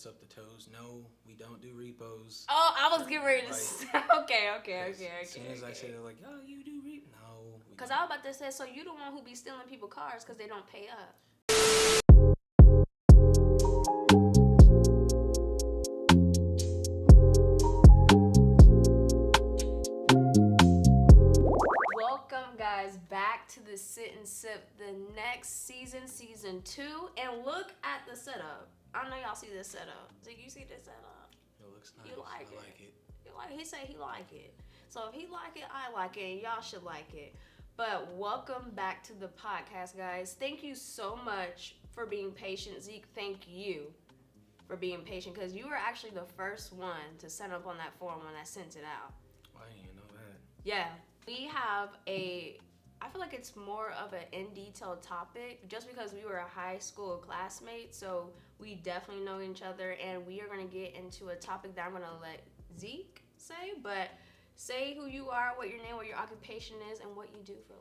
Up the toes. No, we don't do repos. Oh, I was getting ready to Like, say. Okay. as soon as I say they're like, oh, you do repo. No, we Because don't. I was about to say, so you the one who be stealing people's cars because they don't pay up. Welcome, guys, back to the Sit and Sip, the next season 2. And look at the setup. I know y'all see this setup. Zeke, you see this setup? It looks nice. You like I it. like it. He said he like it. So if he like it, I like it, and y'all should like it. But welcome back to the podcast, guys. Thank you so much for being patient. Zeke, thank you for being patient, because you were actually the first one to sign up on that form when I sent it out. I didn't even know that. Yeah. We have I feel like it's more of an in-detail topic just because we were a high school classmate, so we definitely know each other, and we are going to get into a topic that I'm going to let Zeke say, but say who you are, what your name, what your occupation is, and what you do for a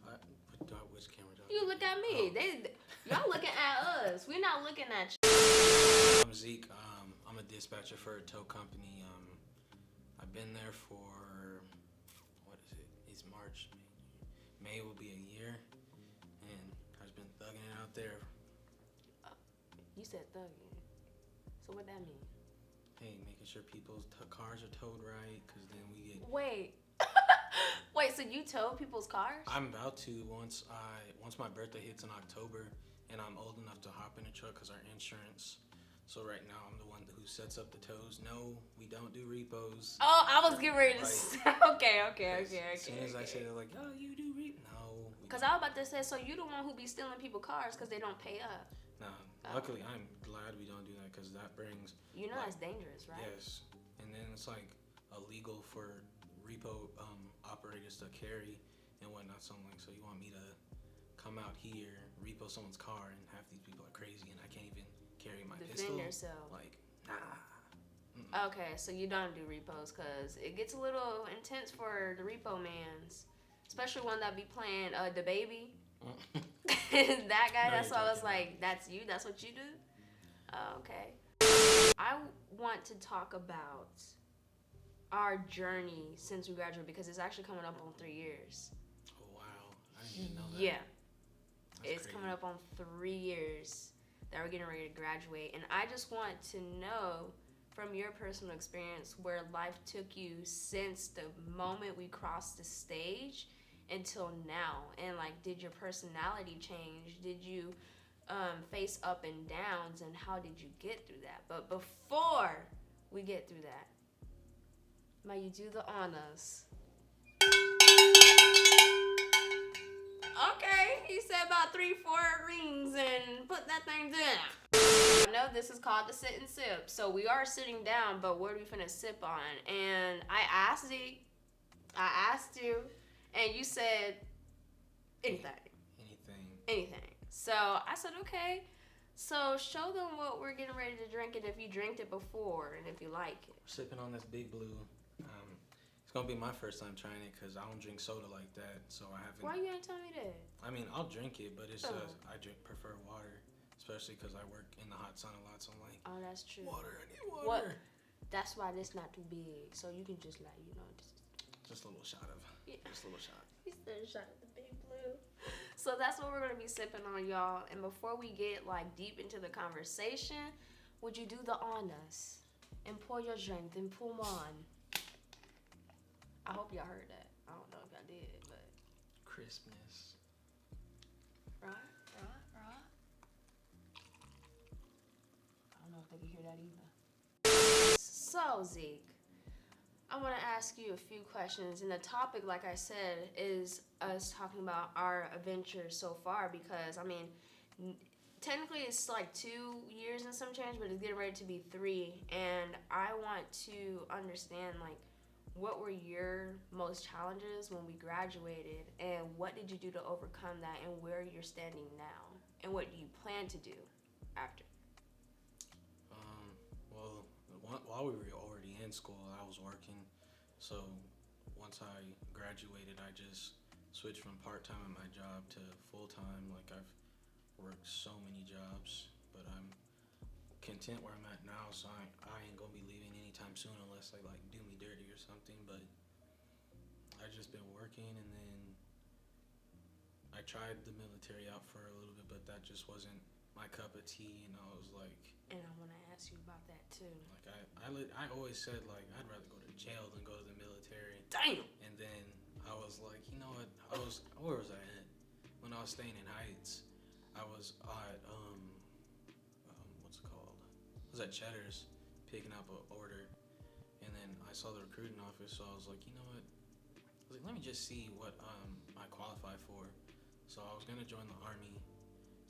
living. Which camera? You look at me. Y'all looking at us. We're not looking at you. I'm Zeke. I'm a dispatcher for a tow company. I've been there for, what is it? It's March. May will be a year, and I've been thugging it out there. You said thugging. So what that mean? Hey, making sure people's cars are towed right, because then we get... Wait, so you tow people's cars? I'm about to once my birthday hits in October, and I'm old enough to hop in a truck because our insurance. So right now I'm the one who sets up the tows. No, we don't do repos. Oh, I was getting ready to say. Okay. As soon as I say they're like, oh, you do repos. No. Because I was about to say, so you the one who be stealing people's cars because they don't pay up. No, luckily I'm glad we don't do that, because that brings... You know, that's dangerous, right? Yes, and then it's like illegal for repo operators to carry and whatnot. So I'm like, so you want me to come out here, repo someone's car, and half these people are crazy, and I can't even carry my pistol? Defend yourself. Like, nah. Okay, so you don't do repos because it gets a little intense for the repo mans, especially one that be playing the baby. That guy. That's why I was like, that's you. That's what you do. Okay. I want to talk about our journey since we graduated, because it's actually coming up on 3 years. Oh wow, I didn't even know that. Yeah, That's it's crazy. coming up on 3 years that we're getting ready to graduate, and I just want to know from your personal experience where life took you since the moment we crossed the stage until now. And like, did your personality change? Did you face up and downs, and how did you get through that? But before we get through that, may you do the honors. Okay, he said about 3-4 rings and put that thing down. I know this is called the sit and sip, so we are sitting down, but what are we finna sip on? And I asked you, and you said anything. So I said, okay, so show them what we're getting ready to drink, and if you drank it before, and if you like it. We're sipping on this Big Blue. It's gonna be my first time trying it, because I don't drink soda like that, so I haven't. Why you ain't tell me that? I mean, I'll drink it, but it's I prefer water, especially because I work in the hot sun a lot, so I'm like, oh, that's true. Water, I need water. What? That's why this not too big, so you can just like, Just a little shot of. Yeah. Just a little shot. He said a shot of the Big Blue. So that's what we're gonna be sipping on, y'all. And before we get like deep into the conversation, would you do the honors and pour your drink, then pour one? I hope y'all heard that. I don't know if y'all did, but Crispness. right. I don't know if they can hear that either. So Zeke, I want to ask you a few questions, and the topic, like I said, is us talking about our adventures so far, because I mean, technically it's like 2 years and some change, but it's getting ready to be 3, and I want to understand, like, what were your most challenges when we graduated, and what did you do to overcome that, and where you're standing now, and what do you plan to do after? Well, while we were already in school, I was working. So once I graduated, I just switched from part-time at my job to full-time. Like, I've worked so many jobs, but I'm content where I'm at now, so I ain't gonna be leaving anytime soon unless they like do me dirty or something. But I just been working, and then I tried the military out for a little bit, but that just wasn't my cup of tea. And I was like, And I want to ask you about that too. like I always said like I'd rather go to jail than go to the military. Damn. And then I was like, you know what? Where was I at? When I was staying in Heights, I was at what's it called? I was at Cheddar's picking up an order, and then I saw the recruiting office, so I was like, you know what? I was like, let me just see what I qualify for. So I was gonna join the Army,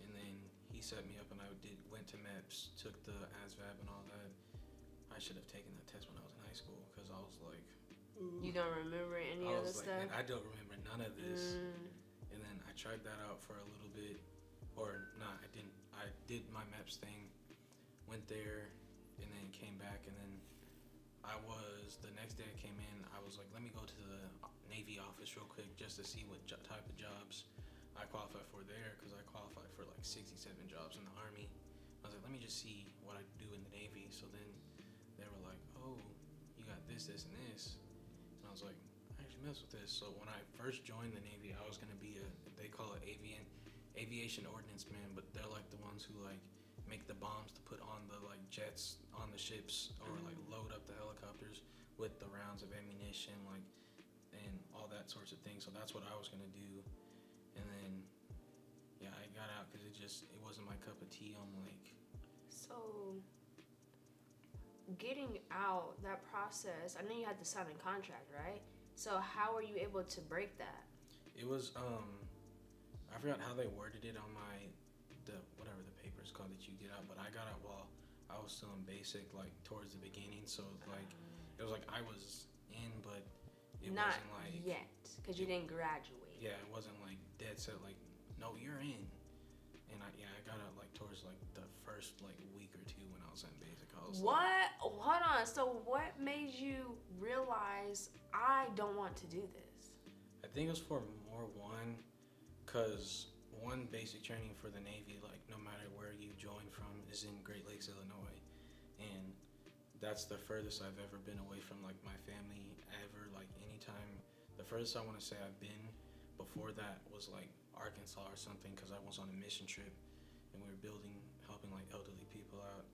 and then he set me up, and I went to MEPS, took the ASVAB and all that. I should have taken that test when I was in high school, because I was like, You don't remember any I of the was like, stuff? man, I don't remember none of this. And then I tried that out for a little bit, or nah, I didn't. I did my MEPS thing, went there, and then came back, and then the next day I came in, I was like, let me go to the Navy office real quick just to see what type of jobs I qualify for there, because I qualified for like 67 jobs in the Army. I was like, let me just see what I do in the Navy. So then they were like, oh, you got this, this, and this. And I was like, I actually mess with this. So when I first joined the Navy, I was going to be they call it aviation ordnance man, but they're like the ones who like make the bombs to put on the like jets on the ships, or like load up the helicopters with the rounds of ammunition, like, and all that sorts of things. So that's what I was going to do. And then, yeah, I got out because it wasn't my cup of tea. I'm like, So, getting out, that process, I know you had to sign a contract, right? So how were you able to break that? it was, I forgot how they worded it on whatever the paper is called that you get out, but I got out while I was still in basic, like, towards the beginning. So, like, it was like I was in, but it Not wasn't like... yet, because you didn't graduate. Yeah, it wasn't like dead set, like, no, you're in. And I got out like towards like the first like week or two when I was in basic. I was What? like, Hold on. So what made you realize I don't want to do this? I think it was for more one, because one, basic training for the Navy, like no matter where you join from, is in Great Lakes, Illinois. And that's the furthest I've ever been away from like my family ever, like anytime. The furthest I want to say I've been before that was like Arkansas or something, because I was on a mission trip and we were helping like elderly people out,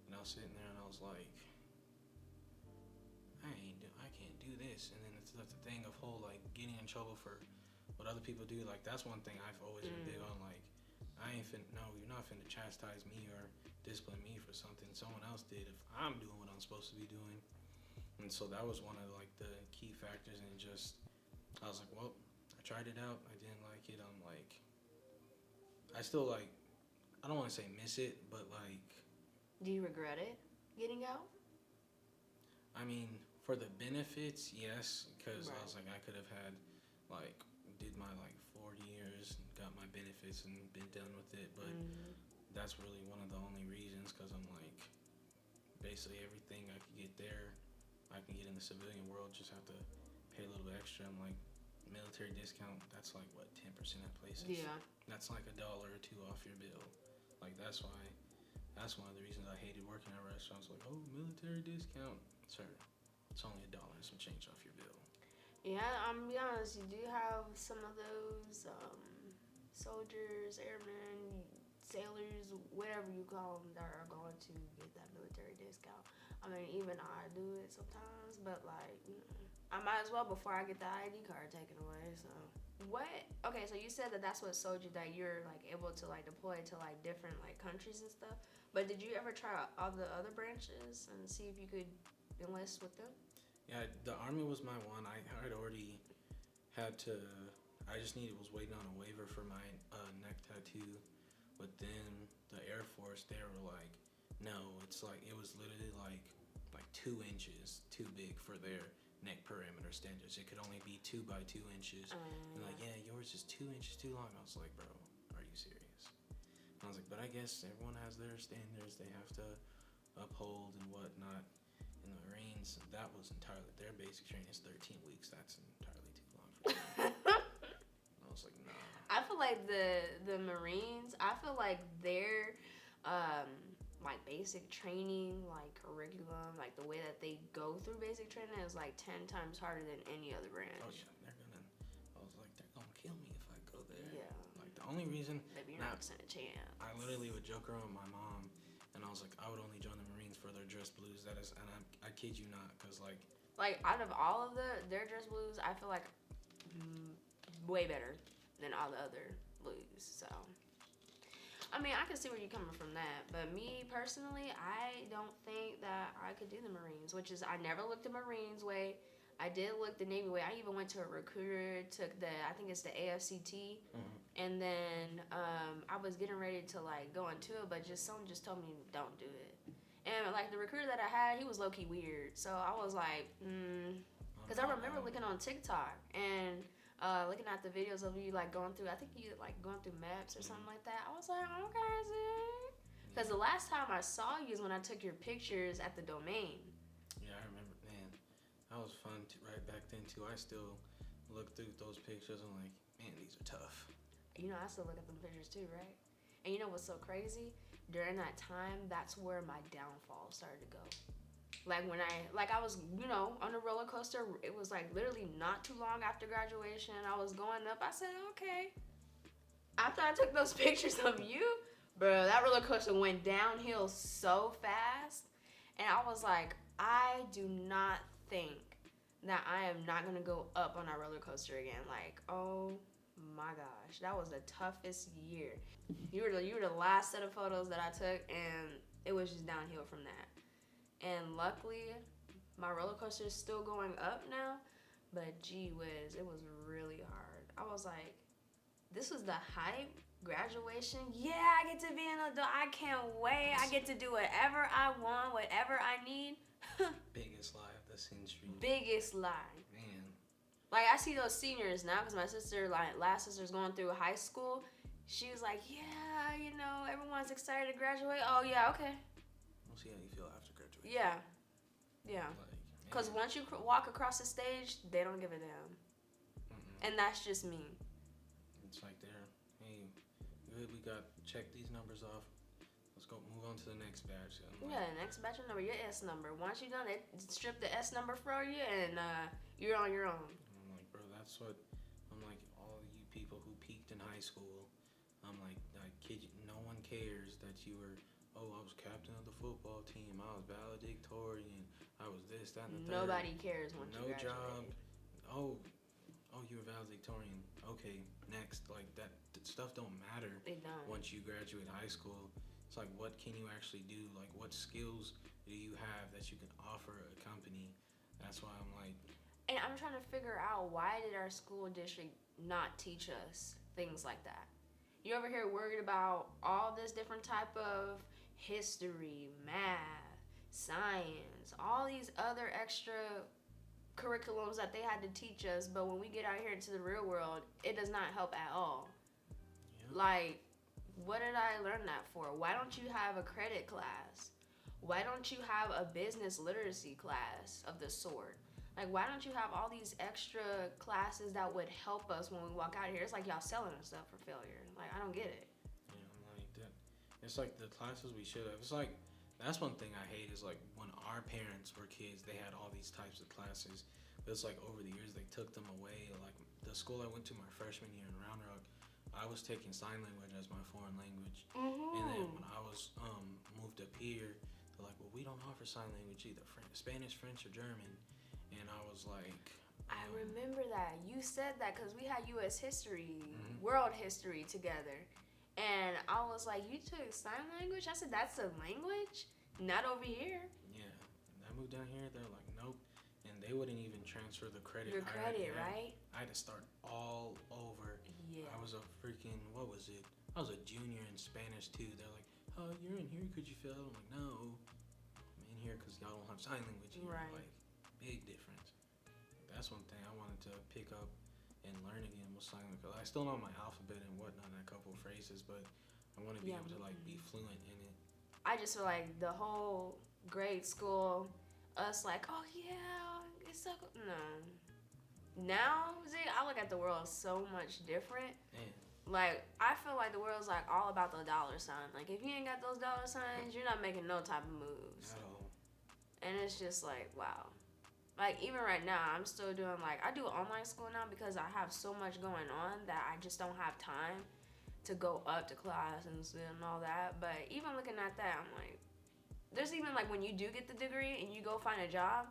and I was sitting there and I was like, I can't do this. And then it's the thing of whole like getting in trouble for what other people do. Like that's one thing I've always been big on. Like you're not finna chastise me or discipline me for something someone else did if I'm doing what I'm supposed to be doing. And so that was one of like the key factors, and I was like, well, I tried it out. I didn't like it. I'm like, I still like, I don't want to say miss it, but like. Do you regret it, getting out? I mean, for the benefits, yes, because Right. I was like, I could have had, like, did my like 4 years, got my benefits, and been done with it. But that's really one of the only reasons, because I'm like, basically everything I could get there, I can get in the civilian world. Just have to pay a little bit extra. I'm like, military discount, that's like what, 10% at places. Yeah. That's like $1 or $2 off your bill. Like that's one of the reasons I hated working at restaurants. Like, oh, military discount, sir. It's only $1 and some change off your bill. Yeah, I'm gonna be honest. You do have some of those soldiers, airmen, sailors, whatever you call them, that are going to get that military discount. I mean, even I do it sometimes, but like, I might as well before I get the ID card taken away. So what? Okay, so you said that's what sold you that you're like able to like deploy to like different like countries and stuff. But did you ever try all the other branches and see if you could enlist with them? Yeah, the Army was my one. I had already had to. I just was waiting on a waiver for my neck tattoo. But then the Air Force, they were like, no, it's like it was literally like 2 inches too big for their neck perimeter standards. It could only be 2 by 2 inches. And like, yeah, yours is 2 inches too long. I was like, bro, are you serious? And I was like, but I guess everyone has their standards they have to uphold and whatnot. In the Marines, that was entirely, their basic training is 13 weeks. That's entirely too long for me. I was like, nah. I feel like the Marines, I feel like their like basic training, like curriculum, like the way that they go through basic training is like 10 times harder than any other branch. Oh yeah, I was like, they're gonna kill me if I go there. Yeah. Like the only reason. Maybe you're not gonna stand a chance. I literally would joke around with my mom, and I was like, I would only join the Marines for their dress blues. That is, and I kid you not, cause like out of all of their dress blues, I feel like way better than all the other blues. So, I mean, I can see where you're coming from that, but me personally, I don't think that I could do the Marines. Which is, I never looked the Marines way. I did look the Navy way. I even went to a recruiter, took I think it's the AFCT, and then I was getting ready to like go into it, but someone just told me don't do it. And like the recruiter that I had, he was low key weird, so I was like, because I remember looking on TikTok and looking at the videos of you like going through, I think you like going through maps or something like that. I was like, okay, Zeke. Because the last time I saw you is when I took your pictures at the Domain. Yeah, I remember, man. That was fun right back then too. I still look through those pictures and like, man, these are tough. You know, I still look at them pictures too, right? And you know what's so crazy? During that time, that's where my downfall started to go. Like when I was, you know, on a roller coaster. It was like literally not too long after graduation. I was going up. I said, okay. After I took those pictures of you, bro, that roller coaster went downhill so fast. And I was like, I do not think that I am not going to go up on that roller coaster again. Like, oh my gosh, that was the toughest year. You were the last set of photos that I took, and it was just downhill from that. And luckily, my roller coaster is still going up now, but gee whiz, it was really hard. I was like, this was the hype, graduation. Yeah, I get to be an adult. I can't wait. I get to do whatever I want, whatever I need. Biggest lie of the century. Biggest lie. Man. Like, I see those seniors now, because my sister, like, last sister's going through high school. She was like, yeah, you know, everyone's excited to graduate. Oh, yeah, okay. We'll see how you feel after graduation. Yeah. Yeah. Because once you walk across the stage, they don't give a damn. And that's just me. It's like they're, hey, good, we got, check these numbers off. Let's go move on to the next batch. Yeah, the next batch number, your S number. Once you're done, they strip the S number for you, and you're on your own. I'm like, bro, that's what, I'm like, all you people who peaked in high school, I'm like, I kid you, no one cares that you were, oh, I was captain of the football team, I was valedictorian, I was this, that, and the third. Nobody cares once you graduate. No job. Oh, you were valedictorian. Okay, next. Like, that stuff don't matter. They don't. Once you graduate high school. It's like, what can you actually do? Like, what skills do you have that you can offer a company? That's why I'm like... And I'm trying to figure out, why did our school district not teach us things like that? You over here worried about all this different type of history, math, science, all these other extra curriculums that they had to teach us, but when we get out here into the real world, it does not help at all. Yep. Like, what did I learn that for? Why don't you have a credit class? Why don't you have a business literacy class of the sort? Like, why don't you have all these extra classes that would help us when we walk out here? It's like y'all selling us up for failure. Like, I don't get it. Yeah, I'm like that. It's like the classes we should have. It's like, that's one thing I hate is like when our parents were kids, they had all these types of classes. But it's like over the years, they took them away. Like the school I went to my freshman year in Round Rock, I was taking sign language as my foreign language. And then when I was moved up here, they're like, well, we don't offer sign language either, Spanish, French, or German. And I was like... I remember that. You said that because we had U.S. history, world history together. And I was like, you took sign language? I said, that's a language? Not over here. Yeah. And I moved down here, they're like, nope. And they wouldn't even transfer the credit. Your credit, right? I had to start all over. Yeah. I was a freaking, what was it? I was a junior in Spanish too. They're like, oh, you're in here because you failed. I'm like, no. I'm in here because y'all don't have sign language here. Right. Like, big difference. That's one thing I wanted to pick up and learn again was sign language. I still know my alphabet and whatnot and a couple of phrases, but I want to be able to like be fluent in it. I just feel like the whole grade school, us like, oh yeah, it's so cool. No. Now, Zeke, I look at the world so much different. Man. Like, I feel like the world's like all about the dollar sign. Like, if you ain't got those dollar signs, you're not making no type of moves. At all. And it's just like, wow. Like, even right now, I'm still doing, like, I do online school now because I have so much going on that I just don't have time to go up to class and all that. But even looking at that, I'm like, there's even, like, when you do get the degree and you go find a job,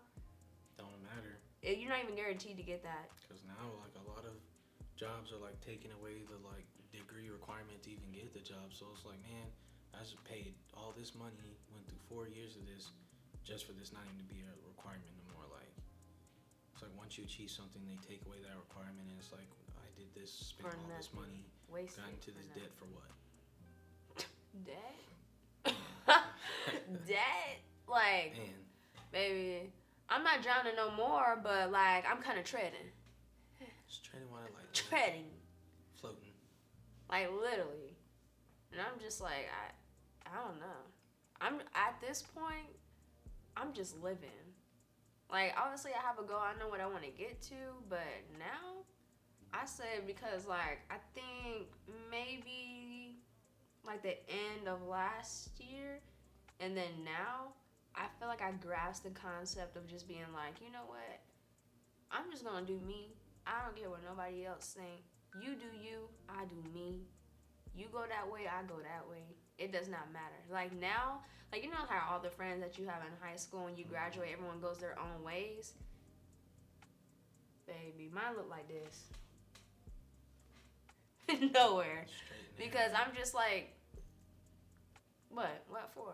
Don't matter. you're not even guaranteed to get that. Because now, like, a lot of jobs are, like, taking away the, like, degree requirement to even get the job. So it's like, man, I just paid all this money, went through 4 years of this, just for this not even to be a requirement no more. Like, it's like once you achieve something, they take away that requirement, and it's like, I did this, spent For all this nothing. money, Wasted got into for this nothing. debt for what? Debt? Debt? Like, Man, baby, I'm not drowning no more, but, like, I'm kind of treading. just treading water like Treading. floating. Like, literally. And I'm just like, I don't know. I'm at this point, I'm just living. Like, obviously, I have a goal. I know what I want to get to, but now, I say because, like, I think maybe, like, the end of last year, and then now, I feel like I grasped the concept of just being like, you know what? I'm just gonna do me. I don't care what nobody else think. You do you, I do me. You go that way, I go that way. It does not matter. Like now, like you know how all the friends that you have in high school when you graduate, everyone goes their own ways? Baby, mine look like this. Nowhere. Straight and Because narrow. I'm just like, what? What for?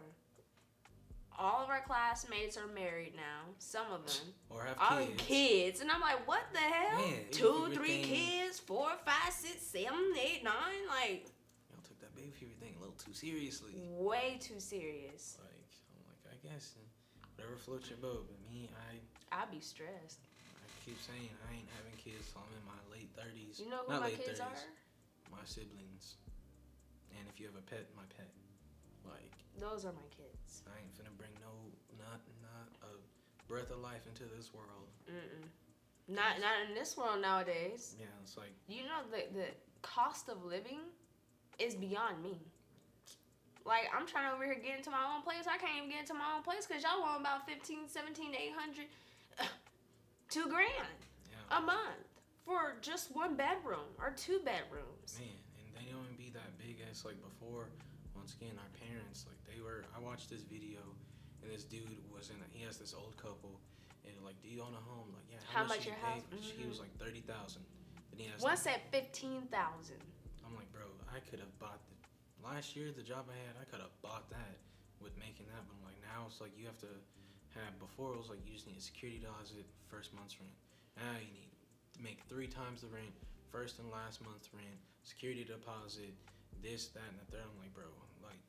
All of our classmates are married now. Some of them. Or have All kids. kids. And I'm like, what the hell? Man, 2, 3 everything- kids, 4, 5, 6, 7, 8, 9. Like, Y'all took that baby fever thing a little too seriously. way too serious. Like, I'm like, I guess whatever floats your boat. But me, I'd be stressed. I keep saying I ain't having kids till I'm in my late 30s. You know who Not my late kids 30s. are? My siblings. And if you have a pet, my pet. Like, Those are my kids. I ain't finna bring not a breath of life into this world. Mm-mm. Not in this world nowadays. Yeah, it's like, You know, the cost of living is beyond me. Like, I'm trying to over here get into my own place. I can't even get into my own place because y'all want about 15, 17, 800, $2,000 yeah, a month for just 1 bedroom or 2 bedrooms. man, and they don't even be that big as like before. Once again, our parents, like I watched this video, and this dude he has this old couple, and like, do you own a home? Like, yeah. How much do your you pay? house? He was like 30,000. Then he has. One said 15,000. I'm like, bro, I could have bought last year the job I had. I could have bought that with making that, but I'm like, now it's like you have to have. Before it was like you just need a security deposit, first month's rent. Now you need to make 3 times the rent, first and last month's rent, security deposit, this, that, and the third. I'm like, bro, like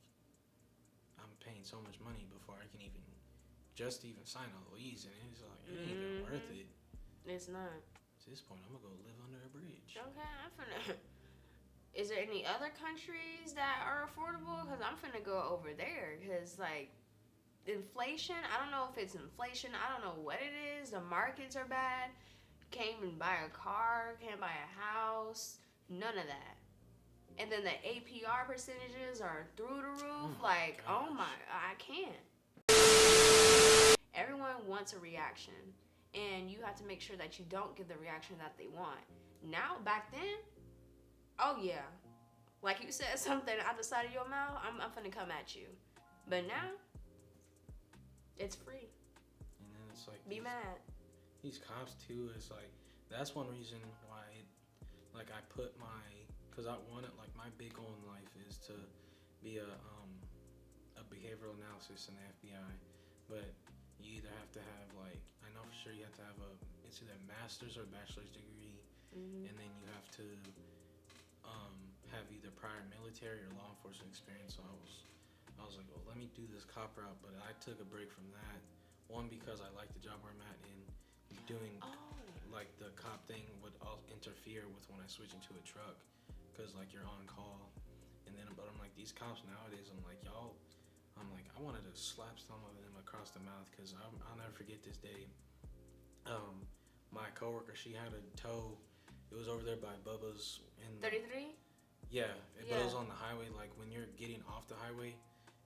I'm paying so much money before I can even sign a lease, and it's like it ain't even worth it. It's not. At this point, I'm gonna go live under a bridge. Okay, I'm finna. Is there any other countries that are affordable? Because I'm finna go over there. Because, like, inflation, I don't know if it's inflation. I don't know what it is. The markets are bad. Can't even buy a car. Can't buy a house. None of that. And then the APR percentages are through the roof. Oh my like, oh gosh. my, I can't. Everyone wants a reaction. And you have to make sure that you don't give the reaction that they want. Now, back then, oh yeah. Like you said something out the side of your mouth, I'm finna come at you. But now, it's free. And then it's like Be mad. these cops too. It's like that's one reason why I put because I wanted, like, my big goal in life is to be a behavioral analysis in the FBI, but you either have to have, like, I know for sure you have to have it's either a master's or bachelor's degree, Mm-hmm. and then you have to have either prior military or law enforcement experience. So I was like, well, let me do this cop route, but I took a break from that. One, because I like the job where I'm at, and doing like the cop thing would all interfere with when I switch into a truck, because like you're on call, and then but I'm like, these cops nowadays, I'm like, I wanted to slap some of them across the mouth, because I'll never forget this day. My coworker, she had a tow. It was over there by Bubba's in 33? Yeah, but it Yeah. was on the highway. Like when you're getting off the highway,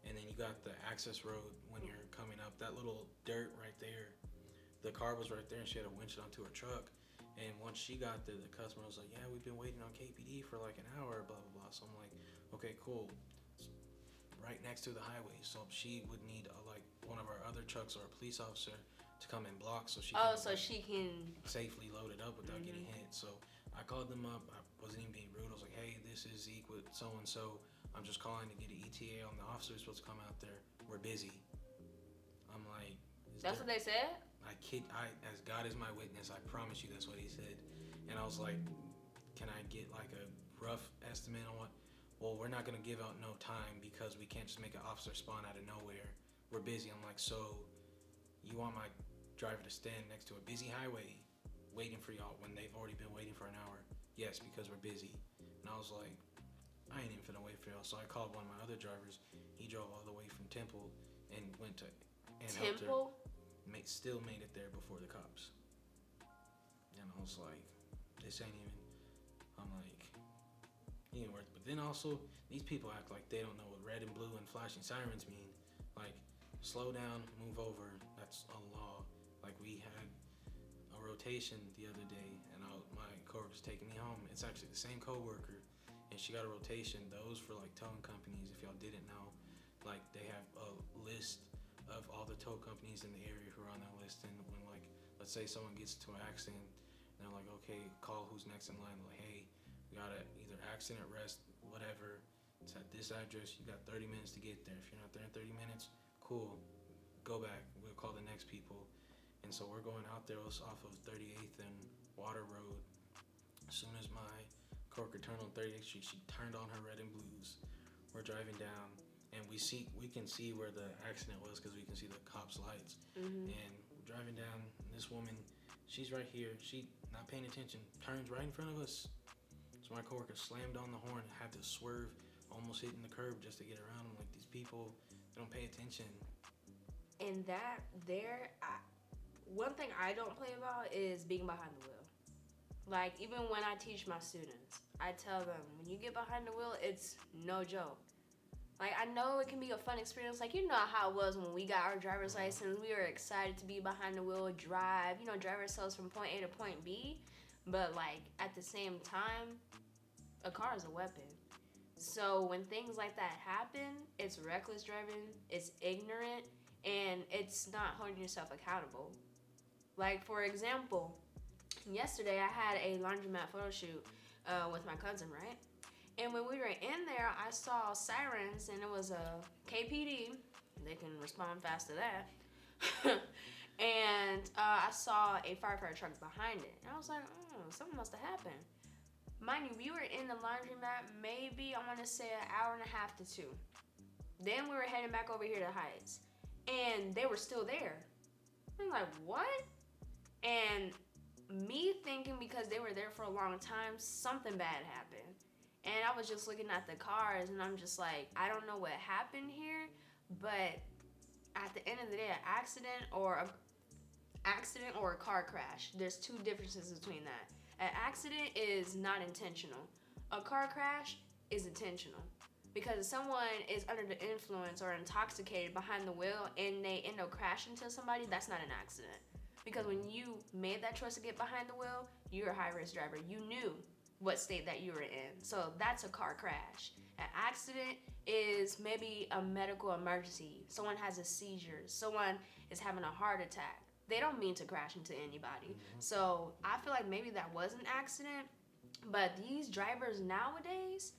and then you got the access road when you're coming up. That little dirt right there. The car was right there, and she had to winch it onto her truck. And once she got there, the customer was like, "Yeah, we've been waiting on KPD for like an hour, blah blah blah." So I'm like, "Okay, cool." It's right next to the highway, so she would need like one of our other trucks or a police officer to come and block, so she Oh, can so like, she can. safely load it up without getting hit. So I called them up. I wasn't even being rude. I was like, "Hey, this is Zeke with so and so. I'm just calling to get an ETA on the officer who's supposed to come out there. We're busy." I'm like, That's what they said? I as God is my witness, I promise you that's what he said. And I was like, "Can I get like a rough estimate on what?" "Well, we're not gonna give out no time because we can't just make an officer spawn out of nowhere. We're busy." I'm like, "So you want my driver to stand next to a busy highway waiting for y'all when they've already been waiting for an hour?" "Yes, because we're busy." And I was like, "I ain't even finna wait for y'all." So I called one of my other drivers. He drove all the way from Temple and went to and helped her. Temple? Still made it there before the cops. And I was like, "This ain't even." I'm like, "He ain't worth." But then also, these people act like they don't know what red and blue and flashing sirens mean. Like, slow down, move over. That's a law. Like we had a rotation the other day, and my coworker's taking me home. It's actually the same coworker, and she got a rotation. Those for like towing companies. If y'all didn't know, like they have a list of all the tow companies in the area who are on that list. And when like let's say someone gets into an accident, and they're like, "Okay, call who's next in line." They're like, "Hey, we got a either accident, arrest, whatever. It's at this address. You got 30 minutes to get there. If you're not there in 30 minutes, cool. Go back. We'll call the next people." And so we're going out there. It was off of 38th and Water Road. As soon as my coworker turned on 38th Street, she turned on her red and blues. We're driving down, and we can see where the accident was because we can see the cops' lights. And we're driving down, and this woman, she's right here. She not paying attention, turns right in front of us. So my coworker slammed on the horn, had to swerve, almost hitting the curb just to get around him. Like these people, they don't pay attention. And that there, one thing I don't play about is being behind the wheel. Like, even when I teach my students, I tell them, when you get behind the wheel, it's no joke. Like, I know it can be a fun experience. Like, you know how it was when we got our driver's license. We were excited to be behind the wheel, drive, drive ourselves from point A to point B. But, like, at the same time, a car is a weapon. So when things like that happen, it's reckless driving, it's ignorant, and it's not holding yourself accountable. Like, for example, yesterday I had a laundromat photo shoot with my cousin, right? And when we were in there, I saw sirens, and it was a KPD. They can respond fast to that. And I saw a firefighter truck behind it. And I was like, something must have happened. Mind you, we were in the laundromat maybe, I want to say, an hour and a half to 2. Then we were heading back over here to Heights. And they were still there. I'm like, what? And me thinking because they were there for a long time, something bad happened. And I was just looking at the cars, and I'm just like, I don't know what happened here, but at the end of the day, an accident or a car crash, there's two differences between that. An accident is not intentional. A car crash is intentional. Because if someone is under the influence or intoxicated behind the wheel and they end up crashing into somebody, that's not an accident. Because when you made that choice to get behind the wheel, you're a high-risk driver. You knew what state that you were in. So that's a car crash. An accident is maybe a medical emergency. Someone has a seizure. Someone is having a heart attack. They don't mean to crash into anybody. So I feel like maybe that was an accident. But these drivers nowadays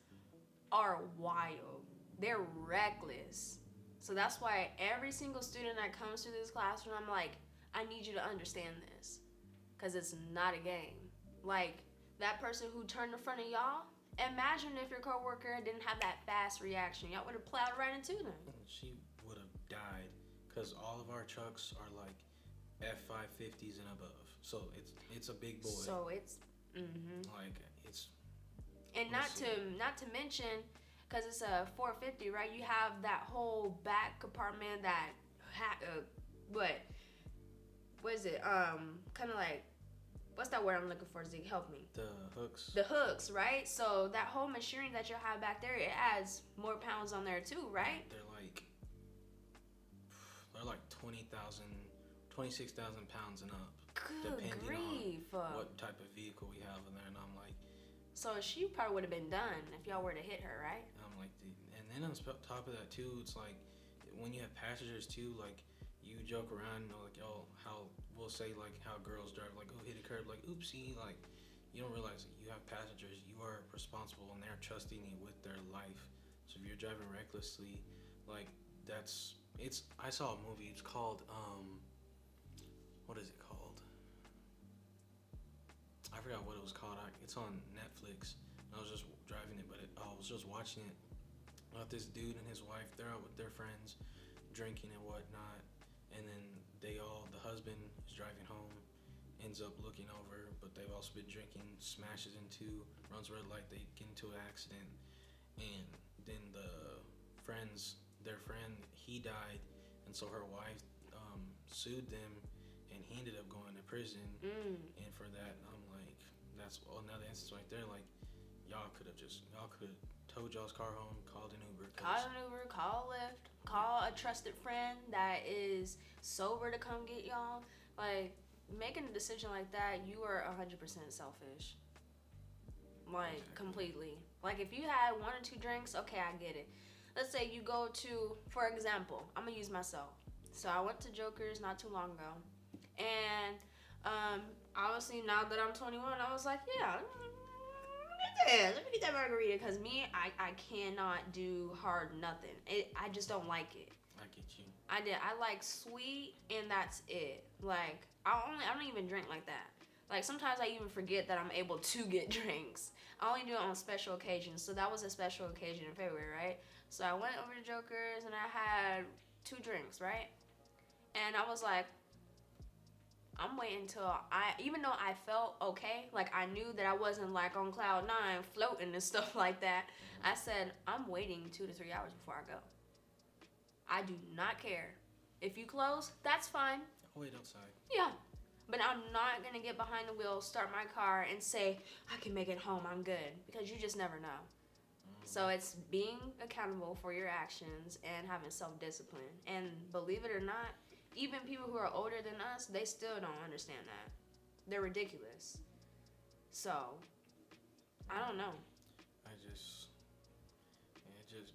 are wild. They're reckless. So that's why every single student that comes to this classroom, I'm like, I need you to understand this. Because it's not a game. Like, that person who turned in front of y'all, imagine if your coworker didn't have that fast reaction. Y'all would have plowed right into them. She would have died because all of our trucks are like F550s and above. So it's a big boy. So it's like it's. And not to mention, because it's a 450, right? You have that whole back compartment that what is it? Kind of like what's that word I'm looking for, Zeke? Help me. The hooks. The hooks, right? So that whole machinery that you'll have back there, it adds more pounds on there too, right? They're like 26,000 pounds and up. Good depending grief. on what type of vehicle we have in there. And I'm like, so she probably would have been done if y'all were to hit her, right? I'm like, and then on top of that too, it's like when you have passengers too, like you joke around, like, oh, how we'll say like how girls drive, like, oh, hit a curb, like, oopsie, like you don't realize that you have passengers, you are responsible, and they're trusting you with their life. So if you're driving recklessly, like I saw a movie. It's called what is it called? I forgot what it was called. It's on Netflix. I was just driving it, but I was just watching it about this dude and his wife. They're out with their friends, drinking and whatnot, and then the husband is driving home, ends up looking over, but they've also been drinking, runs red light, they get into an accident, and then their friend, he died, and so her wife sued them, and he ended up going to prison. And for that, I'm like, that's another instance right there. Like, y'all could have towed y'all's car home, called an Uber. Call a Lyft, call a trusted friend that is sober to come get y'all. Like, making a decision like that, you are 100% selfish. Like, completely. Like, if you had 1 or 2 drinks, okay, I get it. Let's say you go to, for example, I'm going to use myself. So I went to Joker's not too long ago. And obviously, now that I'm 21, I was like, yeah, let me get that margarita. Because I cannot do hard nothing. I just don't like it. I get you. I like sweet, and that's it. Like, I don't even drink like that. Like, sometimes I even forget that I'm able to get drinks. I only do it on special occasions. So that was a special occasion in February, right? So I went over to Joker's, and I had 2 drinks, right? And I was like, I'm waiting until even though I felt okay, like I knew that I wasn't like on cloud 9 floating and stuff like that, I said, I'm waiting 2 to 3 hours before I go. I do not care. If you close, that's fine. I'll wait outside. Yeah. But I'm not going to get behind the wheel, start my car, and say, I can make it home, I'm good. Because you just never know. So it's being accountable for your actions and having self-discipline. And believe it or not, even people who are older than us, they still don't understand that. They're ridiculous. So, I don't know. It just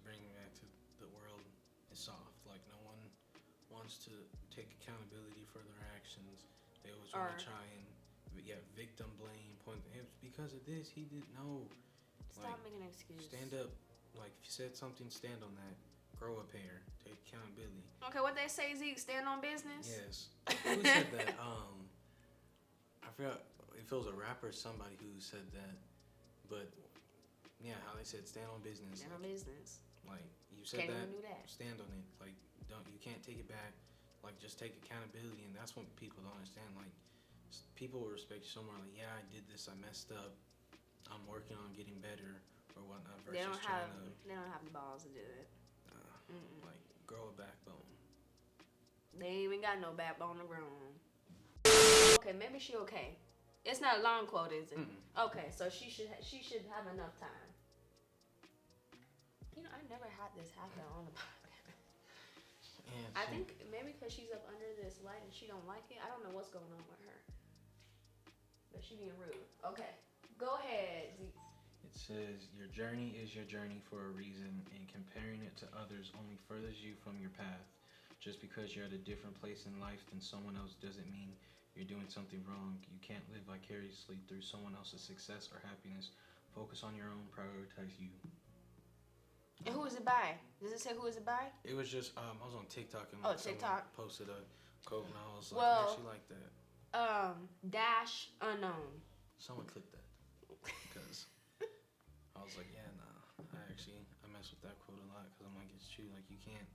brings me back to the world is soft. Like, no one wants to take accountability for their actions. They always want to try and, victim blame, point, it's because of this, he didn't know. Stop making an excuse. Stand up. Like, if you said something, stand on that. Grow a pair. Take accountability. Okay, what they say, Zeke, stand on business? Yes. Who said that? I forgot if it was a rapper or somebody who said that. But, yeah, how they said stand on business. Stand on business. Like, you said can't even do that. Stand on it. Like, you can't take it back. Like, just take accountability. And that's what people don't understand. Like, people will respect you so more. Like, yeah, I did this. I messed up. I'm working on getting better or whatnot. Versus they don't have the balls to do it. Like, grow a backbone. They ain't even got no backbone to grow on. Okay, maybe she okay. It's not a long quote, is it? Okay, so she should have enough time. You know, I never had this happen on the podcast. I think maybe because she's up under this light and she don't like it. I don't know what's going on with her. But she being rude. Okay, go ahead, Zeke. It says, your journey is your journey for a reason, and comparing it to others only furthers you from your path. Just because you're at a different place in life than someone else doesn't mean you're doing something wrong. You can't live vicariously through someone else's success or happiness. Focus on your own, prioritize you. And who is it by? Does it say who is it by? It was just, I was on TikTok and TikTok posted a quote, and I was like, I actually like that. Dash unknown. Someone clicked that. Because I was like, yeah, nah. I mess with that quote a lot because I'm like, it's true. Like, you can't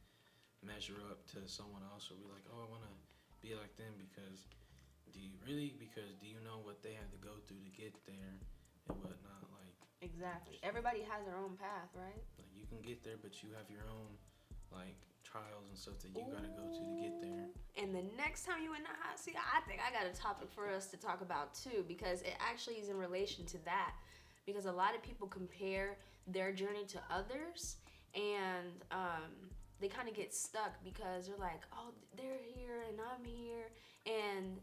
measure up to someone else or be like, oh, I want to be like them because do you know what they had to go through to get there and whatnot? Like, exactly. Everybody has their own path, right? Like, you can get there, but you have your own, like, trials and stuff that you gotta go to get there. And the next time you in the hot seat, I think I got a topic for us to talk about too, because it actually is in relation to that. Because a lot of people compare their journey to others, and they kind of get stuck because they're like, oh, they're here and I'm here, and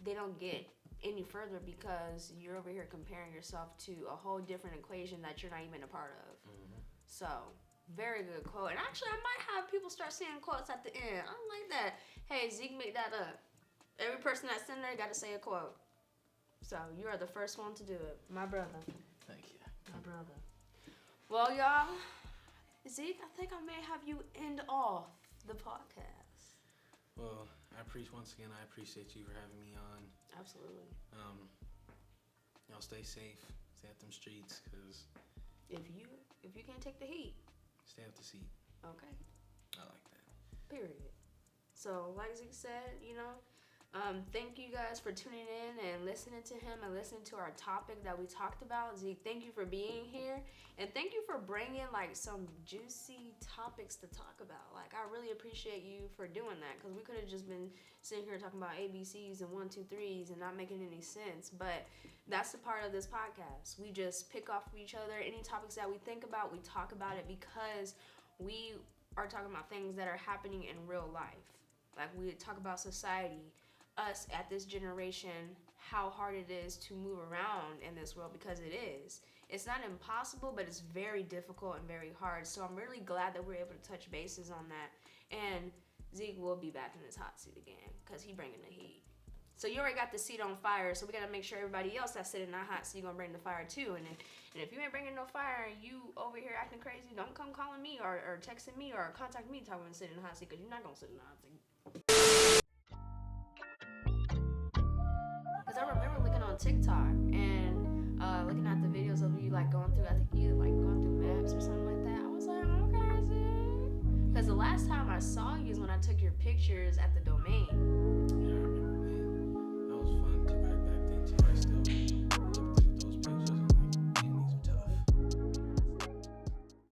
they don't get any further because you're over here comparing yourself to a whole different equation that you're not even a part of. So, very good quote. And actually, I might have people start saying quotes at the end. I like that. Hey, Zeke, make that up. Every person that's in there got to say a quote. So, you are the first one to do it. My brother. Thank you. My brother. Well, y'all, Zeke, I think I may have you end off the podcast. Well, once again, I appreciate you for having me on. Absolutely. Y'all stay safe. Stay out them streets, because if you can't take the heat, stay out the seat. Okay. I like that. Period. So, like Zeke said, thank you guys for tuning in and listening to him and listening to our topic that we talked about. Zeke, thank you for being here, and thank you for bringing some juicy topics to talk about. I really appreciate you for doing that, because we could have just been sitting here talking about ABCs and 1, 2, 3s and not making any sense. But that's the part of this podcast. We just pick off of each other. Any topics that we think about, we talk about it, because we are talking about things that are happening in real life. We talk about society, us at this generation, how hard it is to move around in this world, because it is. It's not impossible, but it's very difficult and very hard. So I'm really glad that we're able to touch bases on that. And Zeke will be back in his hot seat again, because he bringing the heat. So you already got the seat on fire, so we got to make sure everybody else that's sitting in that hot seat going to bring the fire too. And if you ain't bringing no fire and you over here acting crazy, don't come calling me or texting me or contact me talking about sitting in the hot seat, because you're not going to sit in the hot seat. Because I remember looking on TikTok and looking at the videos of you going through, I think you going through maps or something like that. I was like, okay, Zeke. Because the last time I saw you is when I took your pictures at the domain.